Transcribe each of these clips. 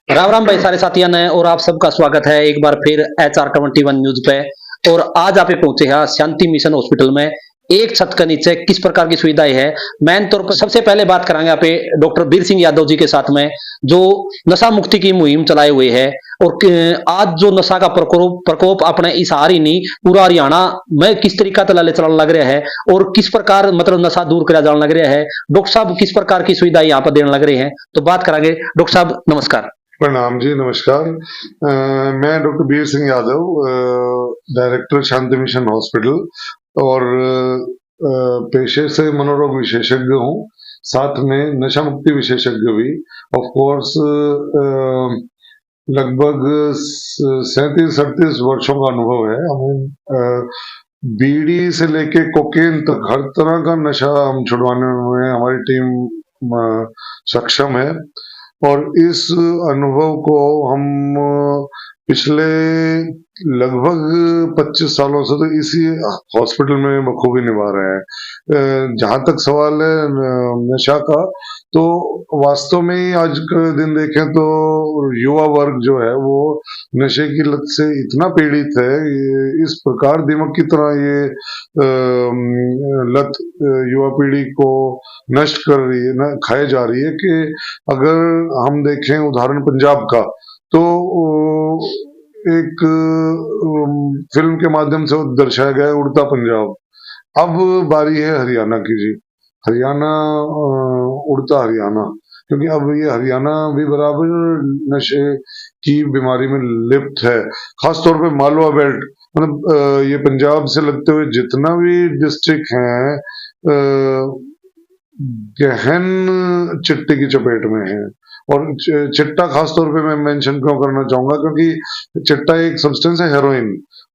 राम राम भाई सारे साथियों ने और आप सबका स्वागत है एक बार फिर HR 21 न्यूज पे। और आज आप पहुंचे हैं शांति मिशन हॉस्पिटल में। एक छत के नीचे किस प्रकार की सुविधाएं है, मेन तौर पर सबसे पहले बात करांगे आप डॉक्टर बीर सिंह यादव जी के साथ में, जो नशा मुक्ति की मुहिम चलाए हुए है। और आज जो नशा का प्रकोप प्रकोप अपने इस हार ही नहीं पूरा हरियाणा में किस तरीका तलाले चलाने लग रहा है और किस प्रकार मतलब नशा दूर करा जाने लग रहा है, डॉक्टर साहब किस प्रकार की सुविधाएं यहाँ पर देने लग रहे हैं, तो बात करांगे। डॉक्टर साहब नमस्कार। प्रणाम जी, नमस्कार। मैं डॉक्टर बीर सिंह यादव, डायरेक्टर शांति मिशन हॉस्पिटल और पेशे से मनोरोग विशेषज्ञ हूँ, साथ में नशा मुक्ति विशेषज्ञ भी। ऑफ कोर्स लगभग 37-38 वर्षों का अनुभव है हमें। बीड़ी से लेके कोकेन तक हर तरह का नशा हम छुड़वाने में हमारी टीम सक्षम है। और इस अनुभव को हम पिछले लगभग 25 सालों से तो इसी हॉस्पिटल में बखूबी निभा रहे हैं। जहां तक सवाल है नशा का, तो वास्तव में ही आज के दिन देखें तो युवा वर्ग जो है वो नशे की लत से इतना पीड़ित है, इस प्रकार दिमक की तरह ये लत युवा पीढ़ी को नष्ट कर रही है, न खाए जा रही है कि अगर हम देखें उदाहरण पंजाब का, तो एक फिल्म के माध्यम से दर्शाया गया है उड़ता पंजाब। अब बारी है हरियाणा की जी। हरियाणा, उड़ता हरियाणा, क्योंकि अब ये हरियाणा भी बराबर नशे की बीमारी में लिप्त है। खासतौर पे मालवा बेल्ट, मतलब ये पंजाब से लगते हुए जितना भी डिस्ट्रिक्ट हैं गहन चिट्टे की चपेट में है। और चिट्टा खासतौर पे मैं मेंशन क्यों करना चाहूंगा, क्योंकि चिट्टा एक सब्सटेंस है, हेरोइन।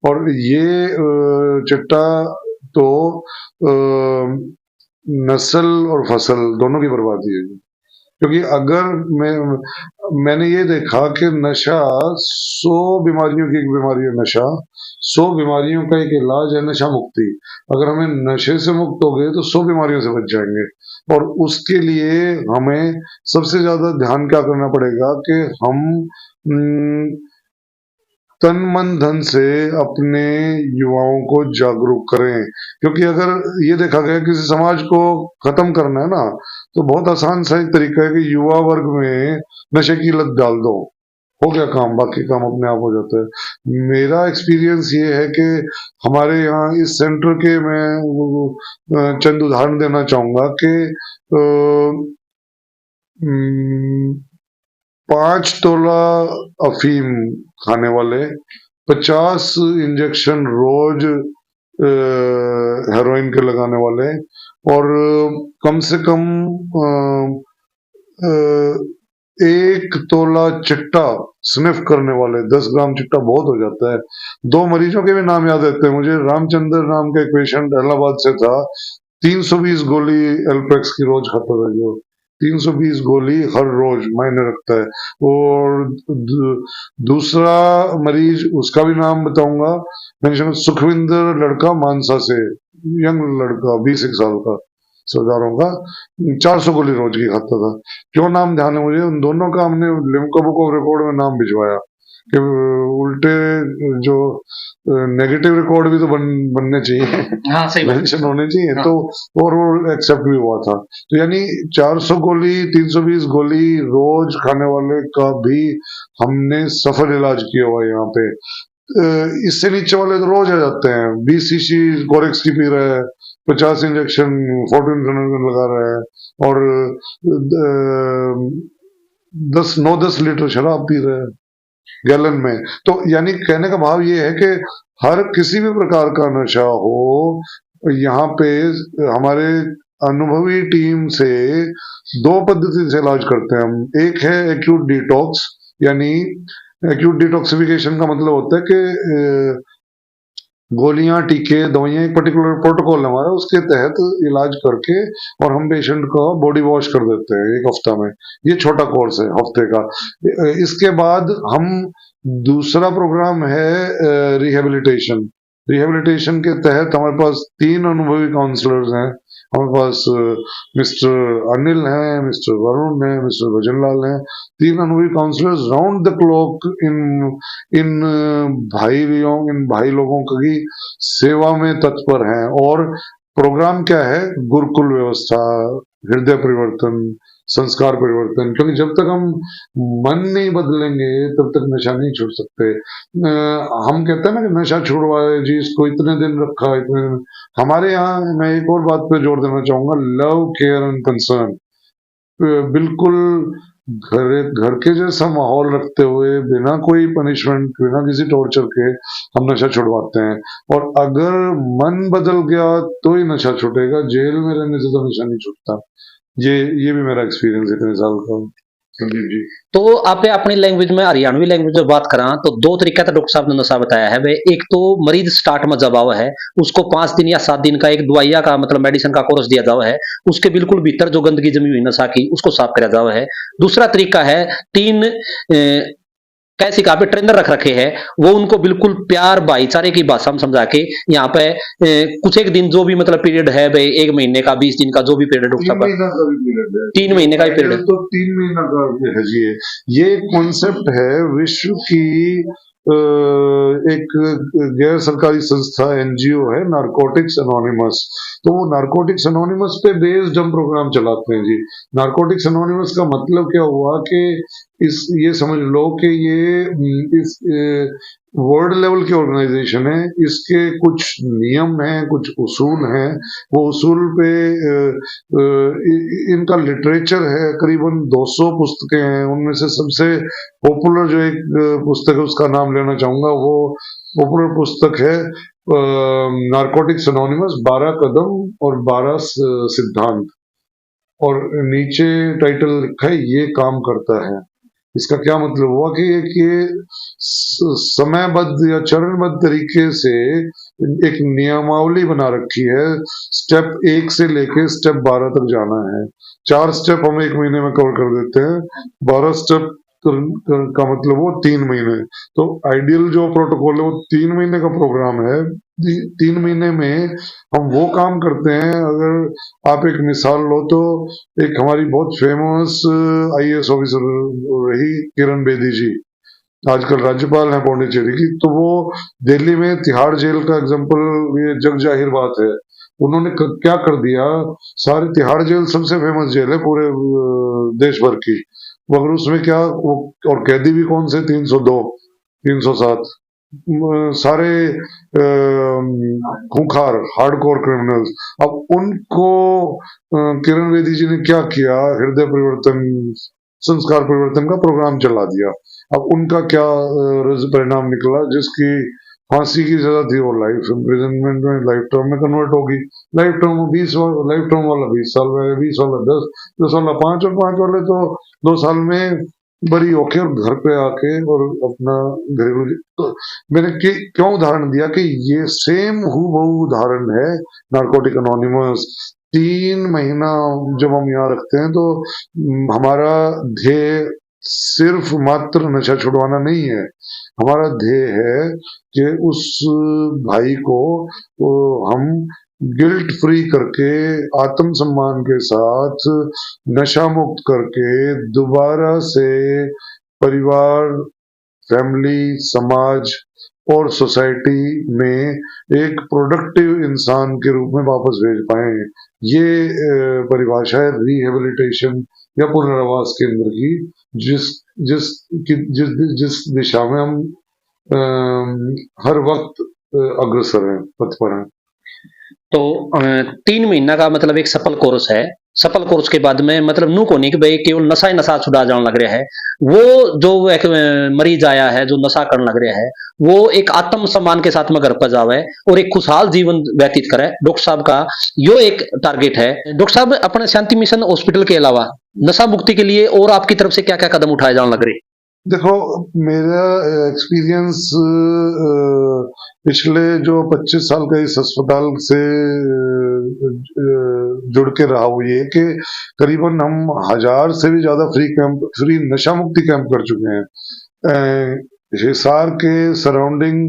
और ये चिट्टा तो नस्ल और फसल दोनों की बर्बादी है। क्योंकि अगर मैंने ये देखा कि नशा 100 बीमारियों की एक बीमारी है नशा, 100 बीमारियों का एक इलाज है नशा मुक्ति। अगर हमें नशे से मुक्त हो गए तो 100 बीमारियों से बच जाएंगे। और उसके लिए हमें सबसे ज्यादा ध्यान क्या करना पड़ेगा कि हम तन मन धन से अपने युवाओं को जागरूक करें। क्योंकि अगर ये देखा गया किसी समाज को खत्म करना है ना, तो बहुत आसान सा एक तरीका है कि युवा वर्ग में नशे की लत डाल दो, हो गया काम, बाकी काम अपने आप हो जाता है। मेरा एक्सपीरियंस ये है कि हमारे यहाँ इस सेंटर के मैं चंद उदाहरण देना चाहूंगा कि 5 तोला अफीम खाने वाले, 50 इंजेक्शन रोज हेरोइन के लगाने वाले, और कम से कम 1 तोला चिट्टा स्निफ करने वाले। 10 ग्राम चिट्टा बहुत हो जाता है। 2 मरीजों के भी नाम याद रहते हैं मुझे। रामचंद्र नाम का एक पेशेंट इलाहाबाद से था, 320 गोली एल्पेक्स की रोज खाता था, जो 320 गोली हर रोज मायने रखता है। और दूसरा मरीज, उसका भी नाम बताऊंगा, सुखविंदर लड़का मानसा से, यंग लड़का 20 साल का, सरदारों का, 400 गोली रोज की खाता था। क्यों नाम ध्यान है मुझे, उन दोनों का हमने लिम्का बुक ऑफ रिकॉर्ड में नाम भिजवाया कि उल्टे जो नेगेटिव रिकॉर्ड भी तो बनने चाहिए, हाँ सही मेंशन होने चाहिए। हाँ। तो और वो एक्सेप्ट भी हुआ था। तो यानी 400 गोली, 320 गोली रोज खाने वाले का भी हमने सफल इलाज किया हुआ है यहाँ पे। इससे नीचे वाले तो रोज आ जाते हैं, 20 सीसी कोरेक्स की पी रहे हैं, 50 इंजेक्शन 14 लगा रहे हैं, और 9-10 लीटर शराब पी रहे हैं गैलन में। तो यानी कहने का भाव ये है कि हर किसी भी प्रकार का नशा हो, यहाँ पे हमारे अनुभवी टीम से 2 पद्धति से इलाज करते हैं हम। एक है एक्यूट डिटॉक्स, यानी एक्यूट डिटॉक्सिफिकेशन का मतलब होता है कि गोलियां, टीके, दवाइयां, एक पर्टिकुलर प्रोटोकॉल है हमारा, उसके तहत इलाज करके और हम पेशेंट को बॉडी वॉश कर देते हैं 1 हफ्ता में। ये छोटा कोर्स है हफ्ते का। इसके बाद हम दूसरा प्रोग्राम है रिहेबिलिटेशन। रिहेबिलिटेशन के तहत हमारे पास 3 अनुभवी काउंसलर्स हैं, हमारे पास मिस्टर अनिल हैं, मिस्टर वरुण हैं, मिस्टर भजनलाल हैं, 3 अनुभवी काउंसलर्स राउंड द क्लॉक इन इन भाई लोगों की सेवा में तत्पर हैं। और प्रोग्राम क्या है? गुरुकुल व्यवस्था, हृदय परिवर्तन, संस्कार परिवर्तन। क्योंकि जब तक हम मन नहीं बदलेंगे तब तक नशा नहीं छूट सकते। हम कहते हैं ना कि नशा छुड़वाए जी, इसको इतने दिन रखा, इतने दिन। हमारे यहाँ मैं एक और बात पे जोर देना चाहूंगा, लव, केयर एंड कंसर्न। बिल्कुल घर के जैसा माहौल रखते हुए, बिना कोई पनिशमेंट, बिना किसी टॉर्चर के हम नशा छुड़वाते हैं। और अगर मन बदल गया तो ही नशा छूटेगा, जेल में रहने से तो नशा नहीं छूटता। ये भी मेरा एक्सपीरियंस इतने साल का। संदीप जी, तो आपने अपनी लैंग्वेज में, हरियाणवी लैंग्वेज में बात करा तो दो तरीका तो डॉक्टर साहब ने नशा बताया है वे। एक तो मरीज स्टार्ट में जब आवा है उसको 5 दिन या 7 दिन का एक दवाइया का मतलब मेडिसिन का कोर्स दिया जावा है, उसके बिल्कुल भीतर जो गंदगी जमी हुई नशा की उसको साफ करा जावा है। दूसरा तरीका है 3 कैसे का पे ट्रेनर रख रखे हैं, वो उनको बिल्कुल प्यार भाईचारे की भाषा में समझा के यहाँ पे कुछ एक दिन जो भी मतलब पीरियड है भाई, 1 महीने का, 20 दिन का, जो भी पीरियड तीन महीना का भी पीरियड है, 3 महीने का भी पीरियड। तो 3 महीना का है जी। ये कॉन्सेप्ट है विश्व की एक गैर सरकारी संस्था, एनजीओ है, नारकोटिक्स एनोनिमस। तो वो नारकोटिक्स एनोनिमस पे बेस्ड हम प्रोग्राम चलाते हैं जी। नारकोटिक्स एनोनिमस का मतलब क्या हुआ कि ये समझ लो कि ये इस वर्ल्ड लेवल की ऑर्गेनाइजेशन है, इसके कुछ नियम हैं, कुछ उसूल हैं। वो उसूल पे इनका लिटरेचर है, करीबन 200 पुस्तकें हैं। उनमें से सबसे पॉपुलर जो एक पुस्तक है उसका नाम लेना चाहूंगा। वो पॉपुलर पुस्तक है नारकोटिक्स एनोनिमस, 12 कदम और 12 सिद्धांत। और नीचे टाइटल लिखा है ये काम करता है। इसका क्या मतलब हुआ कि ये समयबद्ध या चरणबद्ध तरीके से एक नियमावली बना रखी है। स्टेप 1 से लेके स्टेप 12 तक जाना है। 4 स्टेप हम 1 महीने में कवर कर देते हैं, 12 स्टेप का मतलब वो 3 महीने। तो आइडियल जो प्रोटोकॉल है वो 3 महीने का प्रोग्राम है। 3 महीने में हम वो काम करते हैं। अगर आप एक मिसाल लो तो एक हमारी बहुत फेमस आईएएस ऑफिसर रही किरण बेदी जी, आजकल राज्यपाल है पौंडीचेरी की। तो वो दिल्ली में तिहाड़ जेल का एग्जाम्पल, ये जग जाहिर बात है। उन्होंने क्या कर दिया, सारे तिहाड़ जेल सबसे फेमस जेल है पूरे देश भर की, मगर उसमें क्या वो, और कैदी भी कौन से 302 307 सारे खूंखार हार्डकोर क्रिमिनल्स। अब उनको किरण बेदी जी ने क्या किया, हृदय परिवर्तन, संस्कार परिवर्तन का प्रोग्राम चला दिया। अब उनका क्या परिणाम निकला, जिसकी फांसी की सजा थी वो लाइफ इम्प्रिजनमेंट में, लाइफ टर्म में कन्वर्ट होगी। लाइफ टर्म 20, लाइफ टर्म वाला 20 साल में, 20 वाला 10, 10 वाला 5, और 5 वाले तो 2 साल में बरी होके और घर पे आके और अपना घरेलू। तो मैंने क्यों उदाहरण दिया कि ये सेम हूबहू उदाहरण है नारकोटिक एनोनिमस। 3 महीना जब हम यहाँ रखते हैं तो हमारा ध्येय सिर्फ मात्र नशा छुड़वाना नहीं है। हमारा ध्येय है कि उस भाई को हम गिल्ट फ्री करके, आत्मसम्मान के साथ, नशा मुक्त करके दोबारा से परिवार, फैमिली, समाज और सोसाइटी में एक प्रोडक्टिव इंसान के रूप में वापस भेज पाए। ये परिभाषा है रिहेबिलिटेशन या पुनर्वास केंद्र की, जिस जिस जिस जिस दिशा में हम हर वक्त अग्रसर हैं, तत्पर हैं। तो 3 महीना का मतलब एक सफल कोर्स है। सफल कोर्स के बाद में मतलब नू को नहीं कि भाई केवल नशा ही नशा छुड़ा जाने लग रहा है। वो जो एक मरीज आया है जो नशा करने लग रहा है, वो एक आत्म सम्मान के साथ में घर पर जावे और एक खुशहाल जीवन व्यतीत करे। डॉक्टर साहब का यो एक टारगेट है। डॉक्टर साहब अपने शांति मिशन हॉस्पिटल के अलावा नशा मुक्ति के लिए और आपकी तरफ से क्या क्या कदम उठाए जाने लग रहे? देखो, मेरा एक्सपीरियंस पिछले जो 25 साल का इस अस्पताल से जुड़ के रहा हुआ ये कि करीबन हम 1000 से भी ज्यादा फ्री नशा मुक्ति कैंप कर चुके हैं। हिसार के सराउंडिंग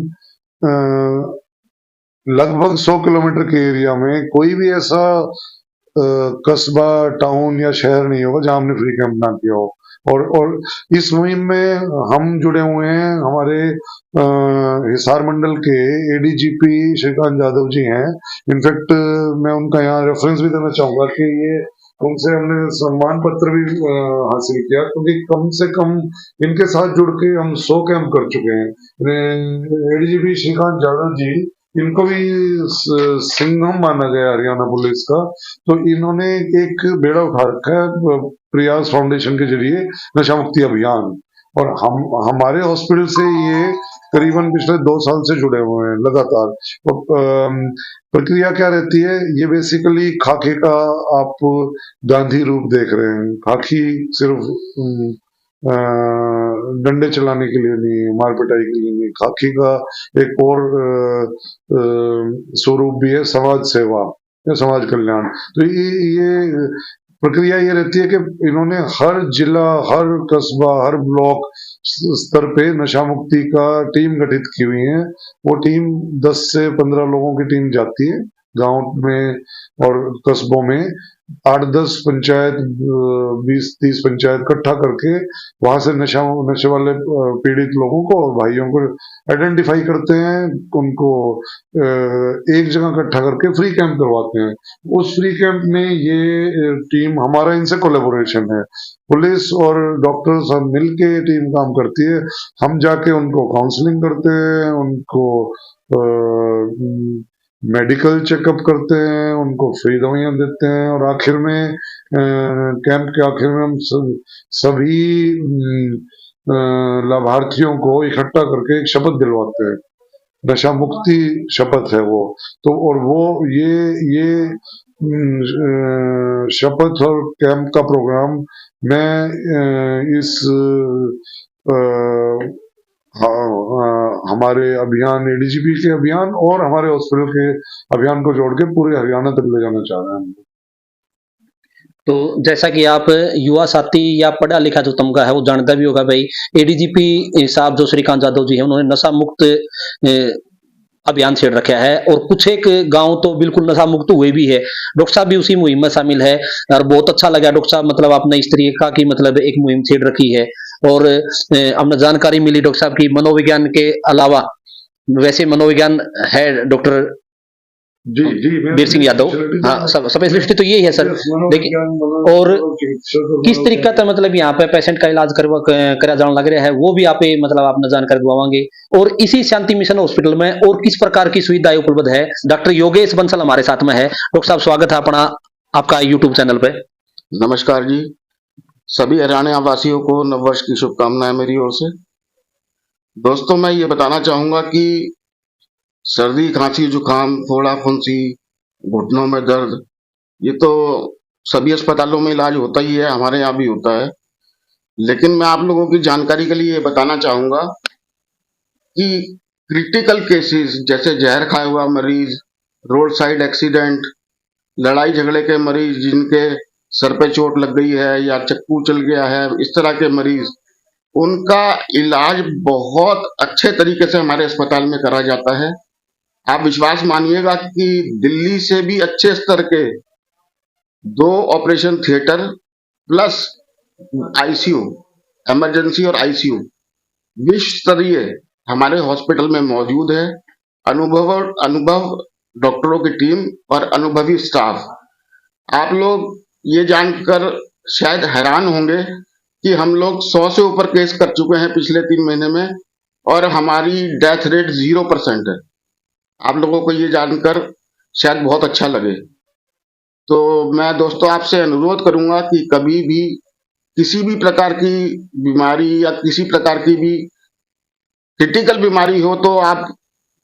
लगभग 100 किलोमीटर के एरिया में कोई भी ऐसा कस्बा, टाउन या शहर नहीं होगा जहां हमने फ्री कैंप ना किया हो। और इस मुहिम में हम जुड़े हुए हैं, हमारे हिसार मंडल के एडीजीपी श्रीकांत यादव जी हैं। इनफैक्ट मैं उनका यहाँ रेफरेंस भी देना चाहूंगा कि ये उनसे हमने सम्मान पत्र भी हासिल किया, क्योंकि कम से कम इनके साथ जुड़ के हम 100 कैंप कर चुके हैं। एडीजीपी श्रीकांत यादव जी, इनको भी सिंघम माना गया हरियाणा पुलिस का। तो इन्होंने एक बेड़ा उठा रखा है प्रयास फाउंडेशन के जरिए, नशा मुक्ति अभियान। और हम हमारे हॉस्पिटल से ये करीबन पिछले 2 साल से जुड़े हुए हैं लगातार। तो प्रक्रिया क्या रहती है, ये बेसिकली खाकी का आप गांधी रूप देख रहे हैं। खाकी सिर्फ डंडे चलाने के लिए नहीं, मार पिटाई के लिए नहीं, खाकी का एक और स्वरूप भी है, समाज सेवा या समाज कल्याण। तो ये प्रक्रिया ये रहती है कि इन्होंने हर जिला, हर कस्बा, हर ब्लॉक स्तर पे नशा मुक्ति का टीम गठित की हुई है। वो टीम 10 से 15 लोगों की टीम जाती है गांव में और कस्बों में। 8-10 पंचायत, 20-30 पंचायत इकट्ठा करके वहां से नशे वाले पीड़ित लोगों को और भाइयों को आइडेंटिफाई करते हैं, उनको एक जगह इकट्ठा करके फ्री कैंप करवाते हैं। उस फ्री कैंप में ये टीम, हमारा इनसे कोलैबोरेशन है, पुलिस और डॉक्टर सब मिलके टीम काम करती है। हम जाके उनको काउंसलिंग करते हैं, उनको मेडिकल चेकअप करते हैं, उनको फ्री दवाइयां देते हैं, और आखिर में कैंप के आखिर में हम सभी लाभार्थियों को इकट्ठा करके एक शपथ दिलवाते हैं। नशा मुक्ति शपथ है वो। तो और वो ये शपथ और कैंप का प्रोग्राम मैं इस हमारे अभियान, एडीजीपी के अभियान और हमारे हॉस्पिटल के अभियान को जोड़ के पूरे हरियाणा तक ले जाना चाह रहे हैं। तो जैसा कि आप युवा साथी या पढ़ा लिखा जो तमगा है वो जानता भी होगा भाई, एडीजीपी साहब जो श्रीकांत यादव जी हैं, उन्होंने नशा मुक्त अभियान छेड़ रखा है, और कुछ एक गांव तो बिल्कुल नशा मुक्त हुए भी है। डॉक्टर साहब भी उसी मुहिम में शामिल है, और बहुत अच्छा लगा डॉक्टर साहब, मतलब आपने इस तरीके की मतलब एक मुहिम छेड़ रखी है। और हमने जानकारी मिली डॉक्टर साहब की मनोविज्ञान के अलावा, वैसे मनोविज्ञान है डॉक्टर जी जी, वीर सिंह यादव, हाँ, सब स्पेशलिस्ट तो यही है सर। लेकिन और किस तरीका का मतलब यहाँ पे पेशेंट का इलाज करा जाने लग रहा है, वो भी आप मतलब आपने जानकारी दिलवाएंगे। और इसी शांति मिशन हॉस्पिटल में और किस प्रकार की सुविधाएं उपलब्ध है। डॉक्टर योगेश बंसल हमारे साथ में है। डॉक्टर साहब, स्वागत है अपना आपका यूट्यूब चैनल पे। नमस्कार जी, सभी हरियाणा वासियों को नववर्ष की शुभकामनाएं मेरी ओर से। दोस्तों, मैं ये बताना चाहूंगा कि सर्दी, खांसी, जुकाम, फोड़ा, फुंसी, घुटनों में दर्द, ये तो सभी अस्पतालों में इलाज होता ही है, हमारे यहाँ भी होता है। लेकिन मैं आप लोगों की जानकारी के लिए ये बताना चाहूंगा कि क्रिटिकल केसेस जैसे जहर खाया हुआ मरीज, रोड साइड एक्सीडेंट, लड़ाई झगड़े के मरीज जिनके सर पे चोट लग गई है या चक्कू चल गया है, इस तरह के मरीज, उनका इलाज बहुत अच्छे तरीके से हमारे अस्पताल में करा जाता है। आप विश्वास मानिएगा कि दिल्ली से भी अच्छे स्तर के 2 operation theatre plus ICU, emergency और आईसीयू विश्व स्तरीय हमारे हॉस्पिटल में मौजूद है। अनुभव डॉक्टरों की टीम और अनुभवी स्टाफ। आप लोग ये जानकर शायद हैरान होंगे कि हम लोग 100 से ऊपर केस कर चुके हैं पिछले 3 महीने में, और हमारी डेथ रेट 0% है। आप लोगों को ये जानकर शायद बहुत अच्छा लगे। तो मैं दोस्तों आपसे अनुरोध करूंगा कि कभी भी किसी भी प्रकार की बीमारी या किसी प्रकार की भी क्रिटिकल बीमारी हो तो आप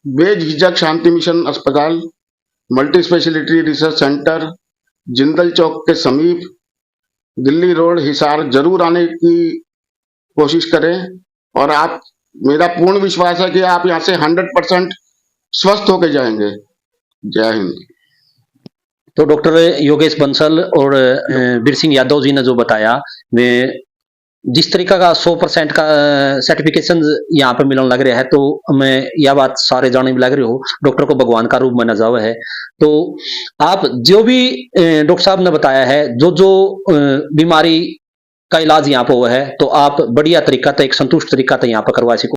बेझिझक शांति मिशन अस्पताल, multi speciality research centre, Jindal Chowk के समीप, दिल्ली रोड, हिसार जरूर आने की कोशिश करें। और आप, मेरा पूर्ण विश्वास है कि आप यहाँ से 100% स्वस्थ होकर जाएंगे। जय हिंद। तो डॉक्टर योगेश बंसल और वीर सिंह यादव जी ने जो बताया, वे जिस तरीका का 100% का सर्टिफिकेशन यहाँ पे मिलने लग रहा है, तो मैं यह बात सारे जाने में लग रही हो डॉक्टर को भगवान का रूप माना जावा है। तो आप जो भी डॉक्टर साहब ने बताया है, जो जो बीमारी का इलाज यहाँ पे हुआ है, तो आप बढ़िया तरीका तो एक संतुष्ट तरीका तो यहाँ पर करवा सको।